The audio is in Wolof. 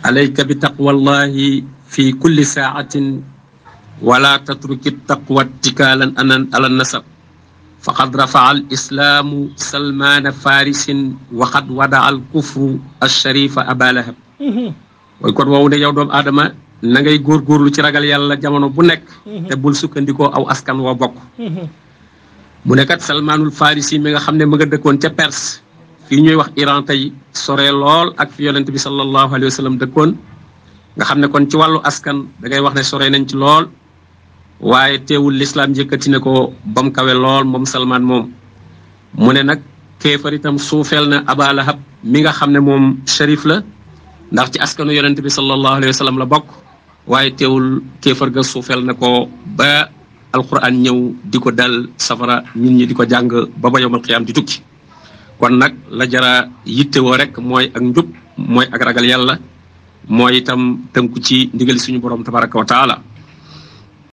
alayka bi taqwallahi fi kulli saatin wala tatruki taqwa ittikaalan ala nasab faqad rafaa al islaamu salmaana farisin waxad wada al kufru alsharifa aba lahab mooy kon woowu ne yow doomu aadama na ngay góorgóorlu ci ragal yàlla jamono bu nekk te bul sukkandikoo aw askan woo bokk mu ne kat salmaanul farisi mi nga xam ne ma nga dëkkoon ca Perse fii ñuy wax Iran tey sore lool ak fi yonent bi sallallahu alayhi wa sallam dëkkoon nga xam ne kon ci wàllu askan da ngay wax ne sore nañ ci lool waaye teewul lislaam yëkkati ne ko ba mu kawe lool moom Salmaan moom mu ne nag kéefar itam suufeel na Aba Lahab mi nga xam ne moom sharif la ndax ci askanu yonent bi sallallahu alayhi wa sallam la bokk waaye teewul kéefar ga suufeel na ko ba alquran ñëw di ko dal safara nit ñi di ko jàng ba yawmal qiyaam di tukki kon nag la jara yittewoo rek mooy ak njub mooy ak ragal yàlla mooy itam tënku ci ndigal suñu borom tabaraka wa taala